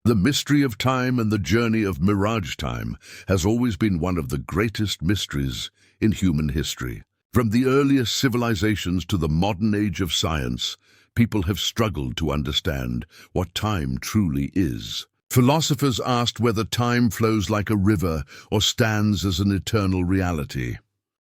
The mystery of time and the journey of Miraj time has always been one of the greatest mysteries in human history. From the earliest civilizations to the modern age of science, people have struggled to understand what time truly is. Philosophers asked whether time flows like a river or stands as an eternal reality.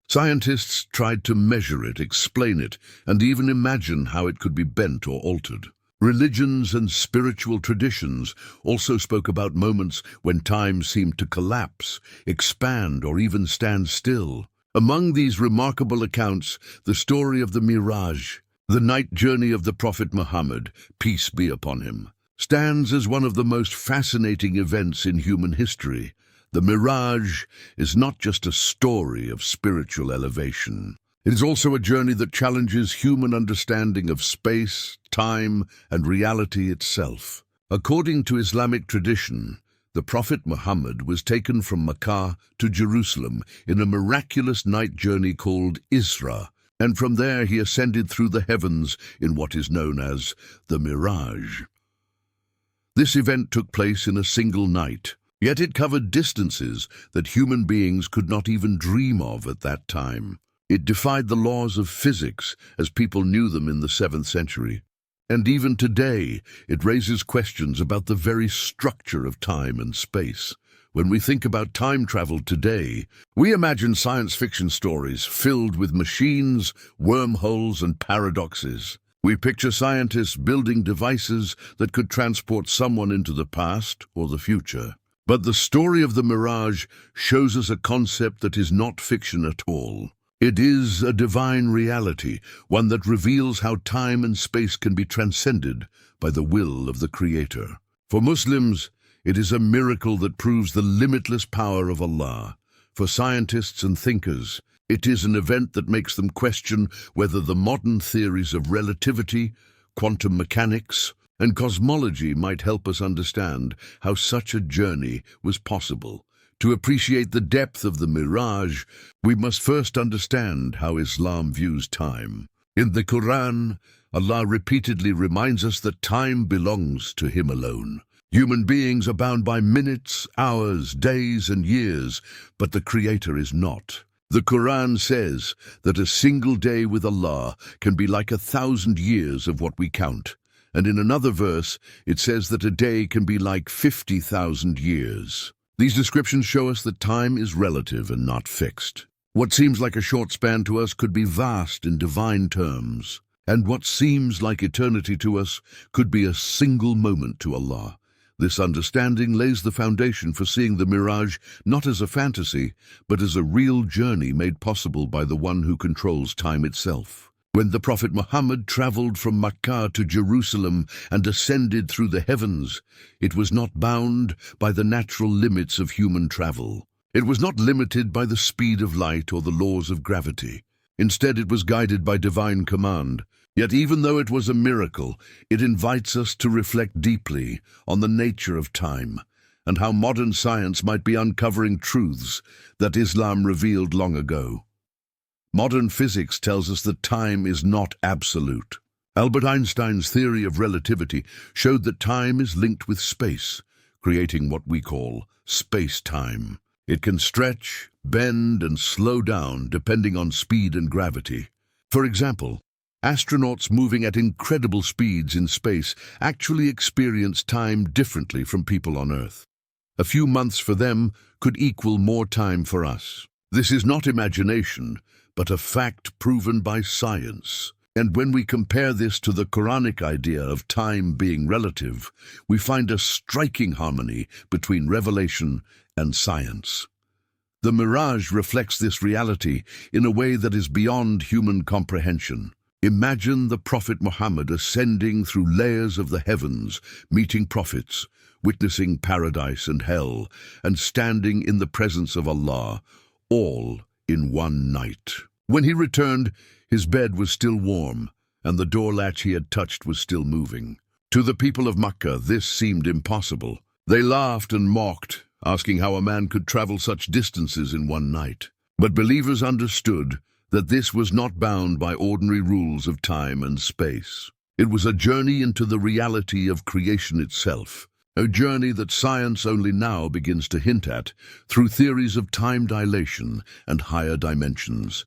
Scientists tried to measure it, explain it, and even imagine how it could be bent or altered. Religions and spiritual traditions also spoke about moments when time seemed to collapse, expand, or even stand still. Among these remarkable accounts, the story of the Miraj, the night journey of the Prophet Muhammad, peace be upon him, stands as one of the most fascinating events in human history. The Miraj is not just a story of spiritual elevation. It is also a journey that challenges human understanding of space, time, and reality itself. According to Islamic tradition, the Prophet Muhammad was taken from Mecca to Jerusalem in a miraculous night journey called Isra, and from there he ascended through the heavens in what is known as the Miraj. This event took place in a single night, yet it covered distances that human beings could not even dream of at that time. It defied the laws of physics as people knew them in the 7th century. And even today, it raises questions about the very structure of time and space. When we think about time travel today, we imagine science fiction stories filled with machines, wormholes, and paradoxes. We picture scientists building devices that could transport someone into the past or the future. But the story of the Miraj shows us a concept that is not fiction at all. It is a divine reality, one that reveals how time and space can be transcended by the will of the Creator. For Muslims, it is a miracle that proves the limitless power of Allah. For scientists and thinkers, it is an event that makes them question whether the modern theories of relativity, quantum mechanics, and cosmology might help us understand how such a journey was possible. To appreciate the depth of the Miraj, we must first understand how Islam views time. In the Quran, Allah repeatedly reminds us that time belongs to Him alone. Human beings are bound by minutes, hours, days, and years, but the Creator is not. The Quran says that a single day with Allah can be like 1,000 years of what we count. And in another verse, it says that a day can be like 50,000 years. These descriptions show us that time is relative and not fixed. What seems like a short span to us could be vast in divine terms, and what seems like eternity to us could be a single moment to Allah. This understanding lays the foundation for seeing the Miraj not as a fantasy, but as a real journey made possible by the one who controls time itself. When the Prophet Muhammad traveled from Mecca to Jerusalem and ascended through the heavens, it was not bound by the natural limits of human travel. It was not limited by the speed of light or the laws of gravity. Instead, it was guided by divine command. Yet even though it was a miracle, it invites us to reflect deeply on the nature of time and how modern science might be uncovering truths that Islam revealed long ago. Modern physics tells us that time is not absolute. Albert Einstein's theory of relativity showed that time is linked with space, creating what we call space-time. It can stretch, bend, and slow down depending on speed and gravity. For example, astronauts moving at incredible speeds in space actually experience time differently from people on Earth. A few months for them could equal more time for us. This is not imagination, but a fact proven by science. And when we compare this to the Quranic idea of time being relative, we find a striking harmony between revelation and science. The Miraj reflects this reality in a way that is beyond human comprehension. Imagine the Prophet Muhammad ascending through layers of the heavens, meeting prophets, witnessing paradise and hell, and standing in the presence of Allah, all in one night. When he returned, his bed was still warm, and the door latch he had touched was still moving. To the people of Mecca, this seemed impossible. They laughed and mocked, asking how a man could travel such distances in one night. But believers understood that this was not bound by ordinary rules of time and space. It was a journey into the reality of creation itself, a journey that science only now begins to hint at through theories of time dilation and higher dimensions.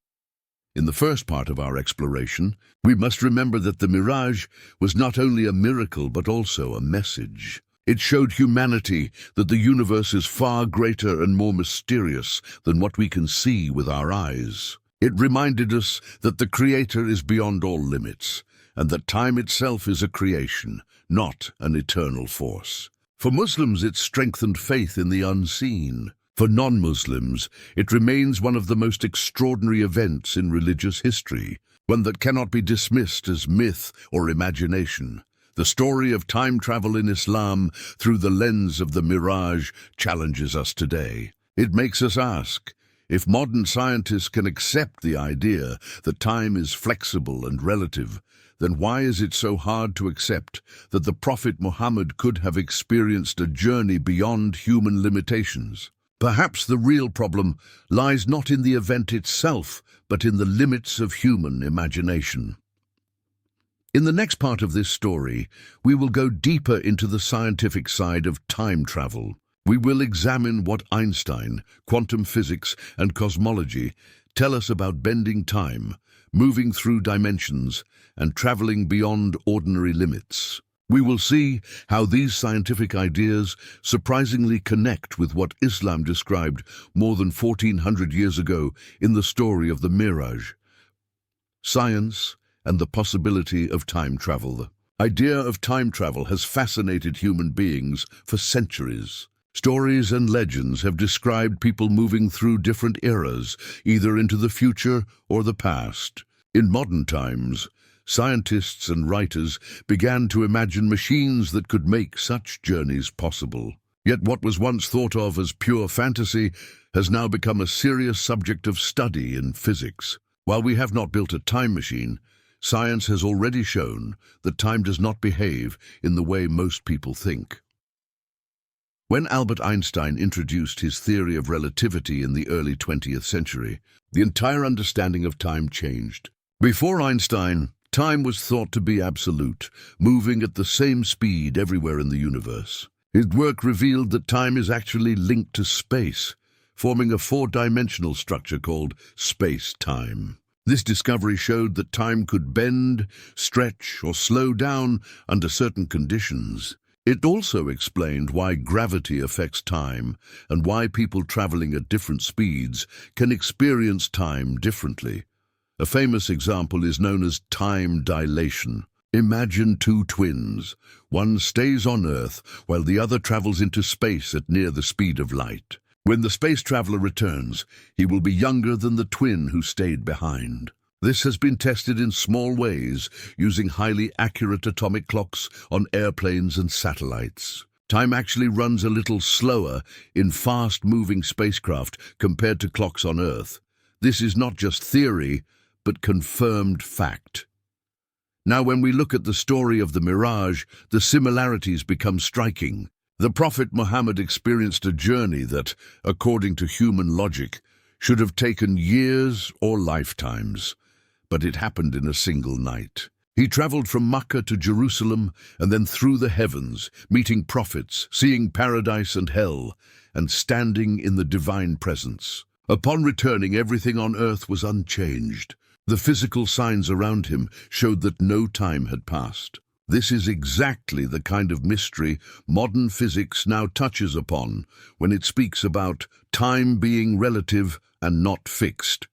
In the first part of our exploration, we must remember that the Mirage was not only a miracle but also a message. It showed humanity that the universe is far greater and more mysterious than what we can see with our eyes. It reminded us that the Creator is beyond all limits, and that time itself is a creation, not an eternal force. For Muslims, it strengthened faith in the unseen. For non-Muslims, it remains one of the most extraordinary events in religious history, one that cannot be dismissed as myth or imagination. The story of time travel in Islam through the lens of the Mirage challenges us today. It makes us ask, if modern scientists can accept the idea that time is flexible and relative, then why is it so hard to accept that the Prophet Muhammad could have experienced a journey beyond human limitations? Perhaps the real problem lies not in the event itself, but in the limits of human imagination. In the next part of this story, we will go deeper into the scientific side of time travel. We will examine what Einstein, quantum physics, and cosmology tell us about bending time, moving through dimensions, and traveling beyond ordinary limits. We will see how these scientific ideas surprisingly connect with what Islam described more than 1400 years ago in the story of the Miraj. Science and the possibility of time travel. The idea of time travel has fascinated human beings for centuries. Stories and legends have described people moving through different eras, either into the future or the past. In modern times, scientists and writers began to imagine machines that could make such journeys possible. Yet what was once thought of as pure fantasy has now become a serious subject of study in physics. While we have not built a time machine, science has already shown that time does not behave in the way most people think. When Albert Einstein introduced his theory of relativity in the early 20th century, the entire understanding of time changed. Before Einstein, time was thought to be absolute, moving at the same speed everywhere in the universe. His work revealed that time is actually linked to space, forming a four-dimensional structure called space-time. This discovery showed that time could bend, stretch, or slow down under certain conditions. It also explained why gravity affects time and why people traveling at different speeds can experience time differently. A famous example is known as time dilation. Imagine two twins. One stays on Earth while the other travels into space at near the speed of light. When the space traveler returns, he will be younger than the twin who stayed behind. This has been tested in small ways using highly accurate atomic clocks on airplanes and satellites. Time actually runs a little slower in fast-moving spacecraft compared to clocks on Earth. This is not just theory, but confirmed fact. Now, when we look at the story of the Miraj, the similarities become striking. The Prophet Muhammad experienced a journey that, according to human logic, should have taken years or lifetimes, but it happened in a single night. He traveled from Mecca to Jerusalem and then through the heavens, meeting prophets, seeing paradise and hell, and standing in the divine presence. Upon returning, everything on earth was unchanged. The physical signs around him showed that no time had passed. This is exactly the kind of mystery modern physics now touches upon when it speaks about time being relative and not fixed.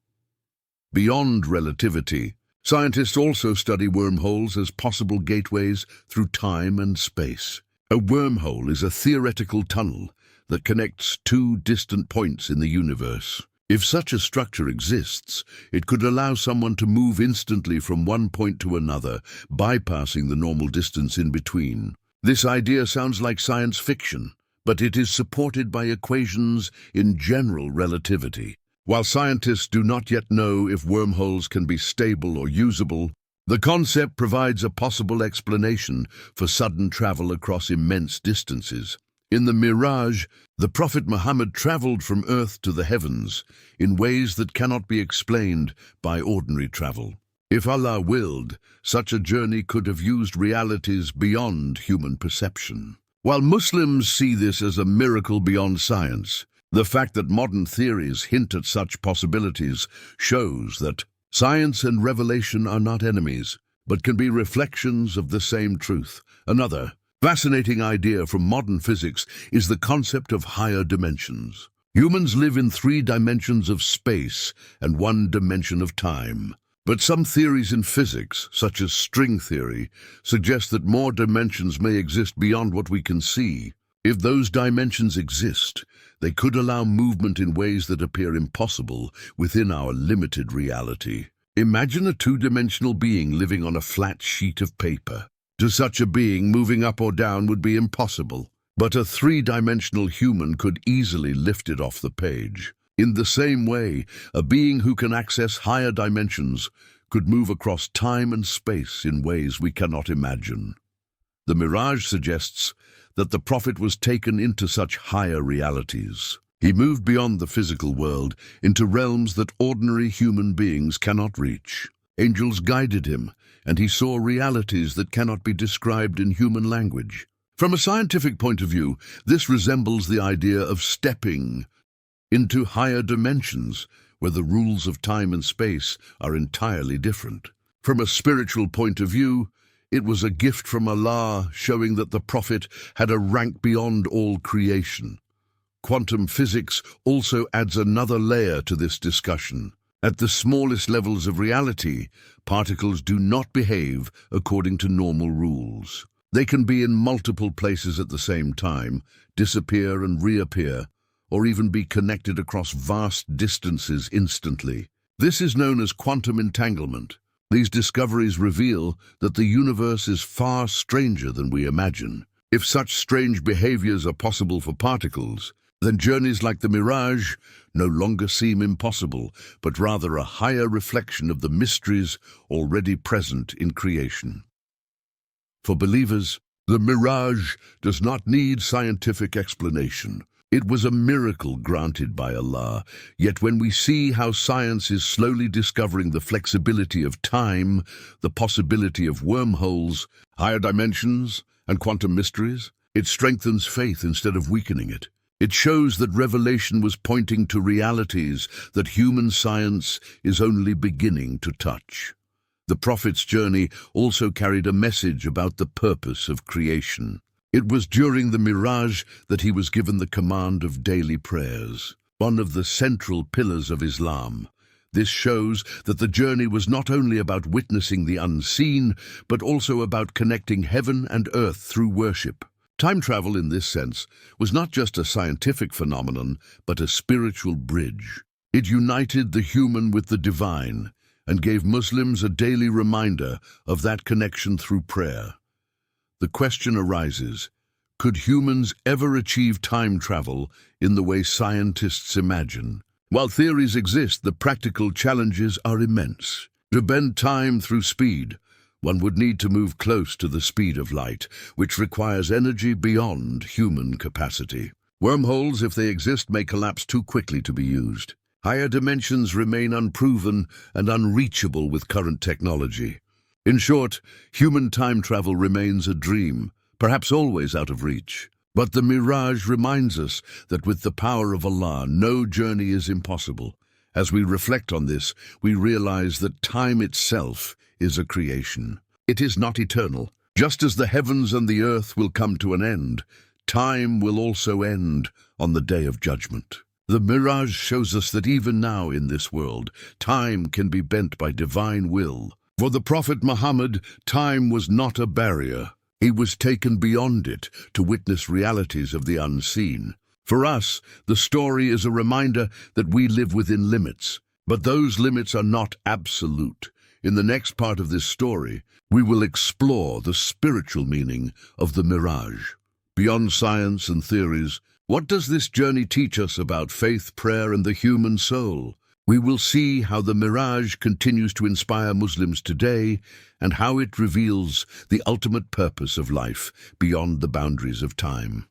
Beyond relativity, scientists also study wormholes as possible gateways through time and space. A wormhole is a theoretical tunnel that connects two distant points in the universe. If such a structure exists, it could allow someone to move instantly from one point to another, bypassing the normal distance in between. This idea sounds like science fiction, but it is supported by equations in general relativity. While scientists do not yet know if wormholes can be stable or usable, the concept provides a possible explanation for sudden travel across immense distances. In the Miraj, the Prophet Muhammad traveled from Earth to the heavens in ways that cannot be explained by ordinary travel. If Allah willed, such a journey could have used realities beyond human perception. While Muslims see this as a miracle beyond science, the fact that modern theories hint at such possibilities shows that science and revelation are not enemies, but can be reflections of the same truth. Another fascinating idea from modern physics is the concept of higher dimensions. Humans live in 3 dimensions of space and 1 dimension of time. But some theories in physics, such as string theory, suggest that more dimensions may exist beyond what we can see. If those dimensions exist, they could allow movement in ways that appear impossible within our limited reality. Imagine a 2-dimensional being living on a flat sheet of paper. To such a being, moving up or down would be impossible, but a 3-dimensional human could easily lift it off the page. In the same way, a being who can access higher dimensions could move across time and space in ways we cannot imagine. The Miraj suggests that the Prophet was taken into such higher realities. He moved beyond the physical world into realms that ordinary human beings cannot reach. Angels guided him, and he saw realities that cannot be described in human language. From a scientific point of view, this resembles the idea of stepping into higher dimensions, where the rules of time and space are entirely different. From a spiritual point of view, it was a gift from Allah showing that the Prophet had a rank beyond all creation. Quantum physics also adds another layer to this discussion. At the smallest levels of reality, particles do not behave according to normal rules. They can be in multiple places at the same time, disappear and reappear, or even be connected across vast distances instantly. This is known as quantum entanglement. These discoveries reveal that the universe is far stranger than we imagine. If such strange behaviors are possible for particles, then journeys like the Miraj no longer seem impossible, but rather a higher reflection of the mysteries already present in creation. For believers, the Miraj does not need scientific explanation. It was a miracle granted by Allah, yet when we see how science is slowly discovering the flexibility of time, the possibility of wormholes, higher dimensions, and quantum mysteries, it strengthens faith instead of weakening it. It shows that revelation was pointing to realities that human science is only beginning to touch. The Prophet's journey also carried a message about the purpose of creation. It was during the Miraj that he was given the command of daily prayers, one of the central pillars of Islam. This shows that the journey was not only about witnessing the unseen, but also about connecting heaven and earth through worship. Time travel, in this sense, was not just a scientific phenomenon, but a spiritual bridge. It united the human with the divine and gave Muslims a daily reminder of that connection through prayer. The question arises, could humans ever achieve time travel in the way scientists imagine? While theories exist, the practical challenges are immense. To bend time through speed, one would need to move close to the speed of light, which requires energy beyond human capacity. Wormholes, if they exist, may collapse too quickly to be used. Higher dimensions remain unproven and unreachable with current technology. In short, human time travel remains a dream, perhaps always out of reach. But the Miraj reminds us that with the power of Allah, no journey is impossible. As we reflect on this, we realize that time itself is a creation. It is not eternal. Just as the heavens and the earth will come to an end, time will also end on the day of judgment. The Miraj shows us that even now in this world, time can be bent by divine will. For the Prophet Muhammad, time was not a barrier. He was taken beyond it to witness realities of the unseen. For us, the story is a reminder that we live within limits, but those limits are not absolute. In the next part of this story, we will explore the spiritual meaning of the Miraj. Beyond science and theories, what does this journey teach us about faith, prayer, and the human soul? We will see how the Miraj continues to inspire Muslims today and how it reveals the ultimate purpose of life beyond the boundaries of time.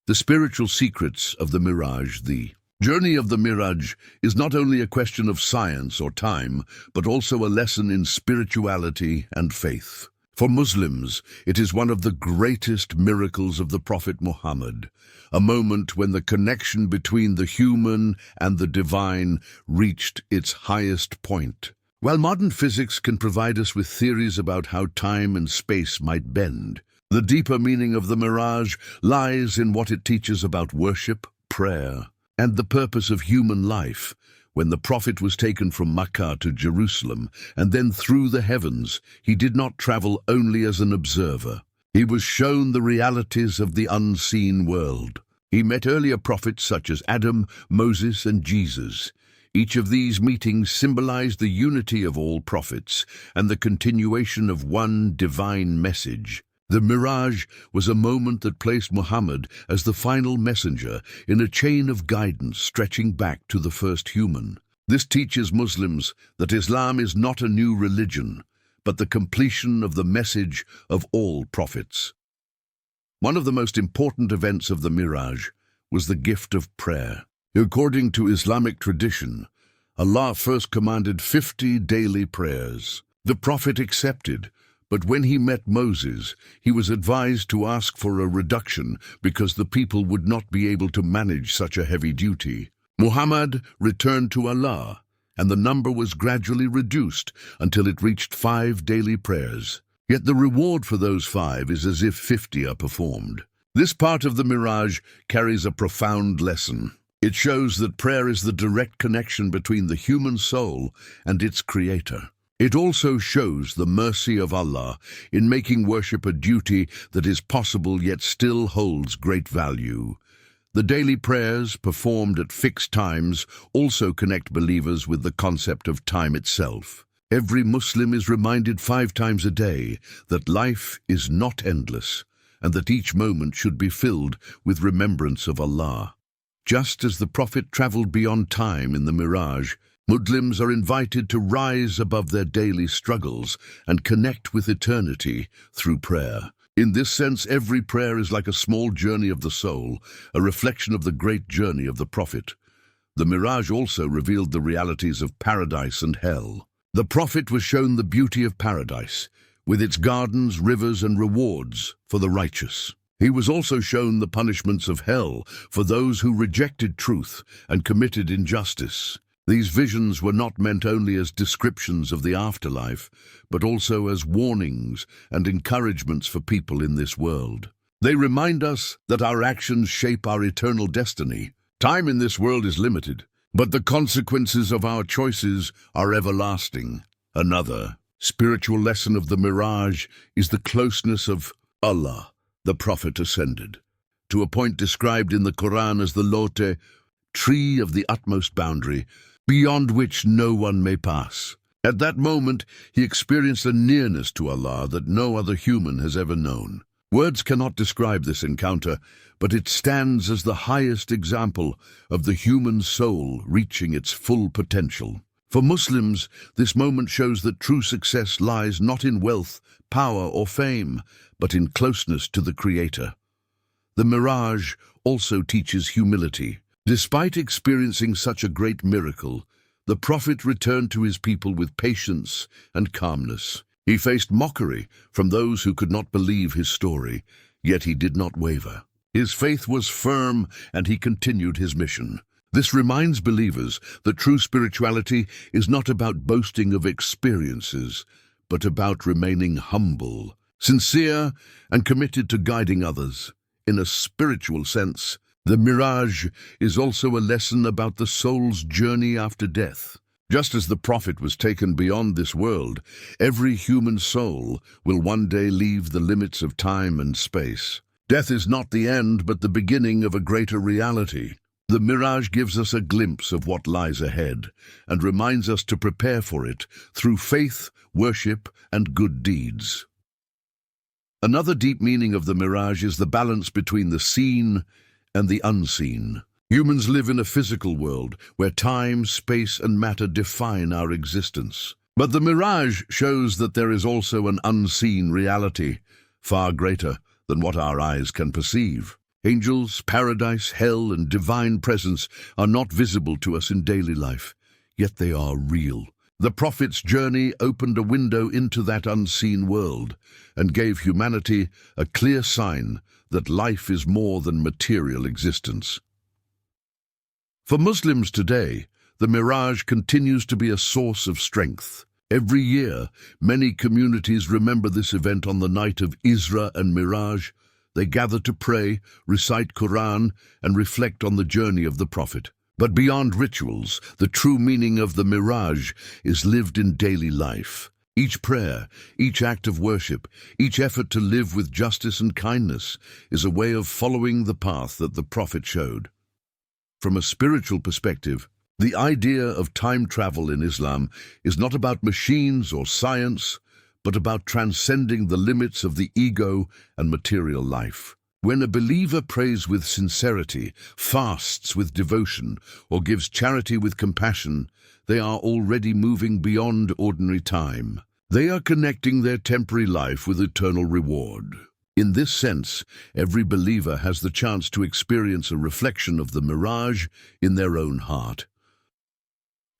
The spiritual secrets of the Miraj. The journey of the Miraj is not only a question of science or time, but also a lesson in spirituality and faith. For Muslims, it is one of the greatest miracles of the Prophet Muhammad, a moment when the connection between the human and the divine reached its highest point. While modern physics can provide us with theories about how time and space might bend, the deeper meaning of the Miraj lies in what it teaches about worship, prayer, and the purpose of human life. When the Prophet was taken from Mecca to Jerusalem and then through the heavens, he did not travel only as an observer. He was shown the realities of the unseen world. He met earlier prophets such as Adam, Moses, and Jesus. Each of these meetings symbolized the unity of all prophets and the continuation of one divine message. The Miraj was a moment that placed Muhammad as the final messenger in a chain of guidance stretching back to the first human. This teaches Muslims that Islam is not a new religion, but the completion of the message of all prophets. One of the most important events of the Miraj was the gift of prayer. According to Islamic tradition, Allah first commanded 50 daily prayers. The Prophet accepted, but when he met Moses, he was advised to ask for a reduction because the people would not be able to manage such a heavy duty. Muhammad returned to Allah, and the number was gradually reduced until it reached 5 daily prayers. Yet the reward for those 5 is as if 50 are performed. This part of the Miraj carries a profound lesson. It shows that prayer is the direct connection between the human soul and its creator. It also shows the mercy of Allah in making worship a duty that is possible yet still holds great value. The daily prayers, performed at fixed times, also connect believers with the concept of time itself. Every Muslim is reminded 5 times a day that life is not endless and that each moment should be filled with remembrance of Allah. Just as the Prophet traveled beyond time in the Miraj, Muslims are invited to rise above their daily struggles and connect with eternity through prayer. In this sense, every prayer is like a small journey of the soul, a reflection of the great journey of the Prophet. The Miraj also revealed the realities of paradise and hell. The Prophet was shown the beauty of paradise, with its gardens, rivers, and rewards for the righteous. He was also shown the punishments of hell for those who rejected truth and committed injustice. These visions were not meant only as descriptions of the afterlife, but also as warnings and encouragements for people in this world. They remind us that our actions shape our eternal destiny. Time in this world is limited, but the consequences of our choices are everlasting. Another spiritual lesson of the Miraj is the closeness of Allah, the Prophet ascended, to a point described in the Quran as the Lote, tree of the utmost boundary, beyond which no one may pass. At that moment, he experienced a nearness to Allah that no other human has ever known. Words cannot describe this encounter, but it stands as the highest example of the human soul reaching its full potential. For Muslims, this moment shows that true success lies not in wealth, power, or fame, but in closeness to the Creator. The Miraj also teaches humility. Despite experiencing such a great miracle, the Prophet returned to his people with patience and calmness. He faced mockery from those who could not believe his story, yet he did not waver. His faith was firm and he continued his mission. This reminds believers that true spirituality is not about boasting of experiences, but about remaining humble, sincere, and committed to guiding others. In a spiritual sense, the Miraj is also a lesson about the soul's journey after death. Just as the Prophet was taken beyond this world, every human soul will one day leave the limits of time and space. Death is not the end, but the beginning of a greater reality. The Miraj gives us a glimpse of what lies ahead and reminds us to prepare for it through faith, worship, and good deeds. Another deep meaning of the Miraj is the balance between the seen and the unseen. Humans live in a physical world where time, space, and matter define our existence. But the Miraj shows that there is also an unseen reality, far greater than what our eyes can perceive. Angels, paradise, hell, and divine presence are not visible to us in daily life, yet they are real. The prophet's journey opened a window into that unseen world and gave humanity a clear sign that life is more than material existence. For Muslims today, the Miraj continues to be a source of strength. Every year, many communities remember this event on the night of Isra and Miraj. They gather to pray, recite Quran, and reflect on the journey of the Prophet. But beyond rituals, the true meaning of the Miraj is lived in daily life. Each prayer, each act of worship, each effort to live with justice and kindness is a way of following the path that the Prophet showed. From a spiritual perspective, the idea of time travel in Islam is not about machines or science, but about transcending the limits of the ego and material life. When a believer prays with sincerity, fasts with devotion, or gives charity with compassion, they are already moving beyond ordinary time. They are connecting their temporary life with eternal reward. In this sense, every believer has the chance to experience a reflection of the Miraj in their own heart.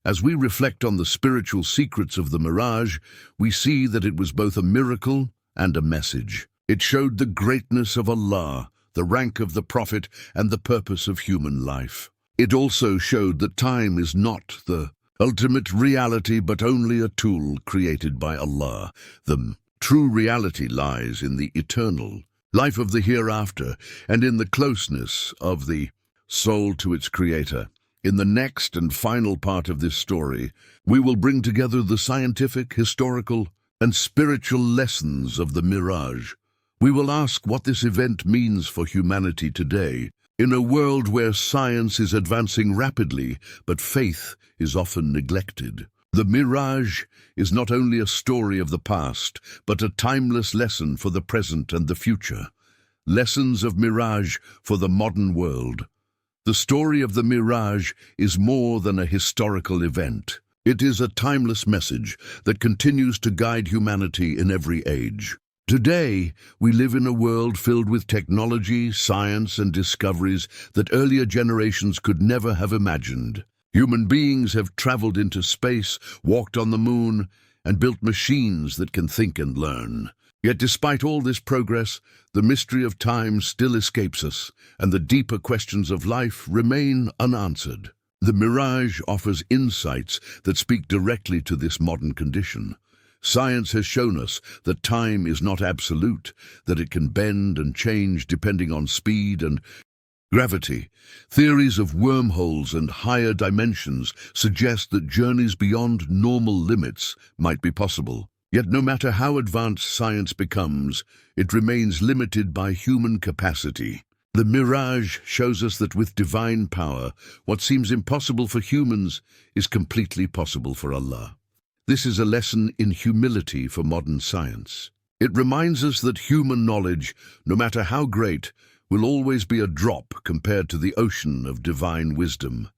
As we reflect on the spiritual secrets of the Miraj, we see that it was both a miracle and a message. It showed the greatness of Allah, the rank of the Prophet, and the purpose of human life. It also showed that time is not the ultimate reality, but only a tool created by Allah. The true reality lies in the eternal life of the hereafter and in the closeness of the soul to its Creator. In the next and final part of this story, we will bring together the scientific, historical, and spiritual lessons of the Miraj. We will ask what this event means for humanity today, in a world where science is advancing rapidly, but faith is often neglected. The Miraj is not only a story of the past, but a timeless lesson for the present and the future. Lessons of Miraj for the modern world. The story of the Miraj is more than a historical event. It is a timeless message that continues to guide humanity in every age. Today, we live in a world filled with technology, science, and discoveries that earlier generations could never have imagined. Human beings have traveled into space, walked on the moon, and built machines that can think and learn. Yet despite all this progress, the mystery of time still escapes us, and the deeper questions of life remain unanswered. The Miraj offers insights that speak directly to this modern condition. Science has shown us that time is not absolute, that it can bend and change depending on speed and gravity. Theories of wormholes and higher dimensions suggest that journeys beyond normal limits might be possible. Yet no matter how advanced science becomes, it remains limited by human capacity. The Miraj shows us that with divine power, what seems impossible for humans is completely possible for Allah. This is a lesson in humility for modern science. It reminds us that human knowledge, no matter how great, will always be a drop compared to the ocean of divine wisdom.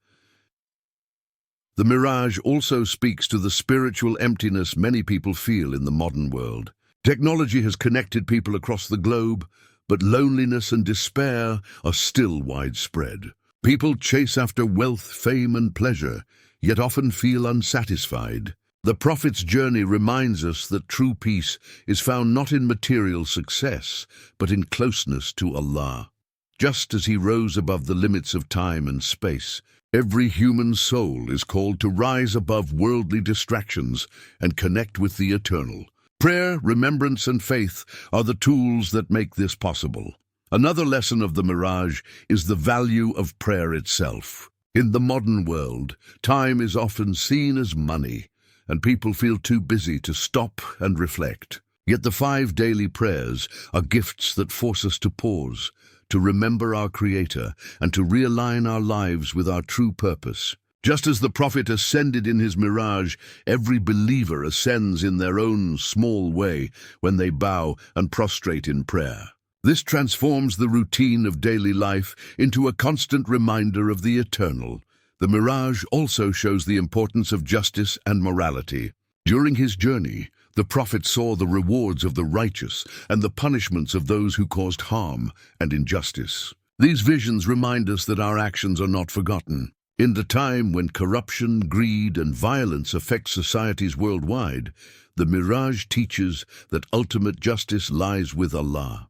The Miraj also speaks to the spiritual emptiness many people feel in the modern world. Technology has connected people across the globe, but loneliness and despair are still widespread. People chase after wealth, fame, and pleasure, yet often feel unsatisfied. The Prophet's journey reminds us that true peace is found not in material success, but in closeness to Allah. Just as he rose above the limits of time and space, every human soul is called to rise above worldly distractions and connect with the eternal. Prayer, remembrance, and faith are the tools that make this possible. Another lesson of the Miraj is the value of prayer itself. In the modern world, time is often seen as money, and people feel too busy to stop and reflect. Yet the 5 daily prayers are gifts that force us to pause, to remember our Creator, and to realign our lives with our true purpose. Just as the Prophet ascended in his Miraj, every believer ascends in their own small way when they bow and prostrate in prayer. This transforms the routine of daily life into a constant reminder of the eternal. The Miraj also shows the importance of justice and morality. During his journey, the Prophet saw the rewards of the righteous and the punishments of those who caused harm and injustice. These visions remind us that our actions are not forgotten. In the time when corruption, greed, and violence affect societies worldwide, the Miraj teaches that ultimate justice lies with Allah.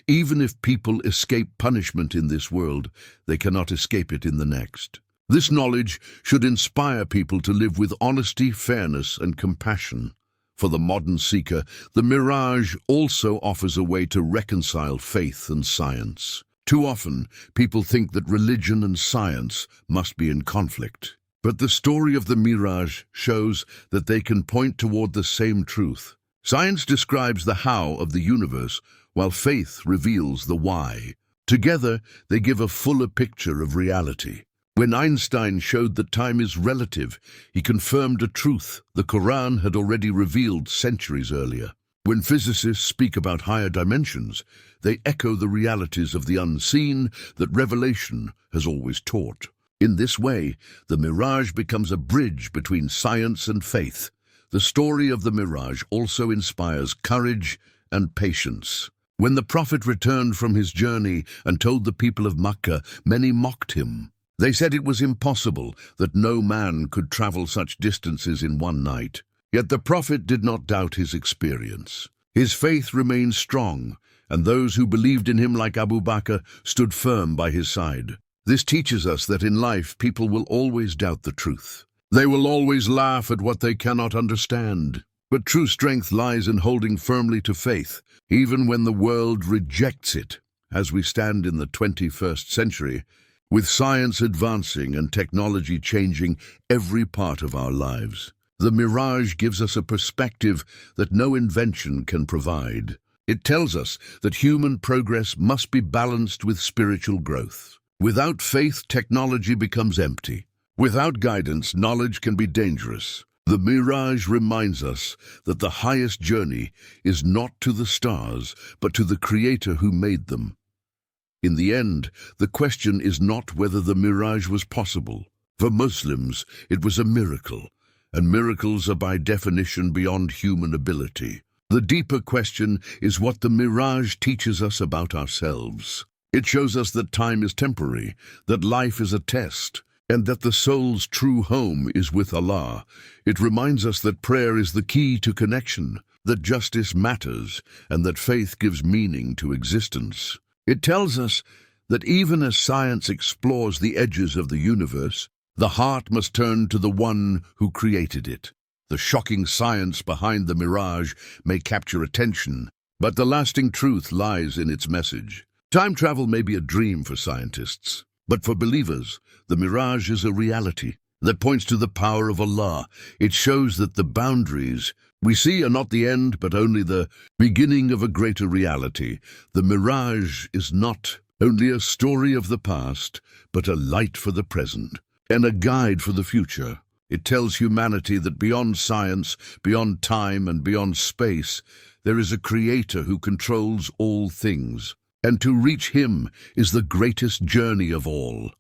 Even if people escape punishment in this world, they cannot escape it in the next. This knowledge should inspire people to live with honesty, fairness, and compassion. For the modern seeker, the Miraj also offers a way to reconcile faith and science. Too often, people think that religion and science must be in conflict. But the story of the Miraj shows that they can point toward the same truth. Science describes the how of the universe, while faith reveals the why. Together, they give a fuller picture of reality. When Einstein showed that time is relative, he confirmed a truth the Quran had already revealed centuries earlier. When physicists speak about higher dimensions, they echo the realities of the unseen that revelation has always taught. In this way, the Miraj becomes a bridge between science and faith. The story of the Miraj also inspires courage and patience. When the Prophet returned from his journey and told the people of Mecca, many mocked him. They said it was impossible, that no man could travel such distances in one night. Yet the Prophet did not doubt his experience. His faith remained strong, and those who believed in him like Abu Bakr stood firm by his side. This teaches us that in life people will always doubt the truth. They will always laugh at what they cannot understand. But true strength lies in holding firmly to faith, even when the world rejects it. As we stand in the 21st century, with science advancing and technology changing every part of our lives, the Miraj gives us a perspective that no invention can provide. It tells us that human progress must be balanced with spiritual growth. Without faith, technology becomes empty. Without guidance, knowledge can be dangerous. The Miraj reminds us that the highest journey is not to the stars, but to the Creator who made them. In the end, the question is not whether the Miraj was possible. For Muslims, it was a miracle, and miracles are by definition beyond human ability. The deeper question is what the Miraj teaches us about ourselves. It shows us that time is temporary, that life is a test, and that the soul's true home is with Allah. It reminds us that prayer is the key to connection, that justice matters, and that faith gives meaning to existence. It tells us that even as science explores the edges of the universe, the heart must turn to the one who created it. The shocking science behind the Miraj may capture attention, but the lasting truth lies in its message. Time travel may be a dream for scientists, but for believers, the Miraj is a reality that points to the power of Allah. It shows that the boundaries we see are not the end, but only the beginning of a greater reality. The Miraj is not only a story of the past, but a light for the present and a guide for the future. It tells humanity that beyond science, beyond time, and beyond space, there is a Creator who controls all things. And to reach Him is the greatest journey of all.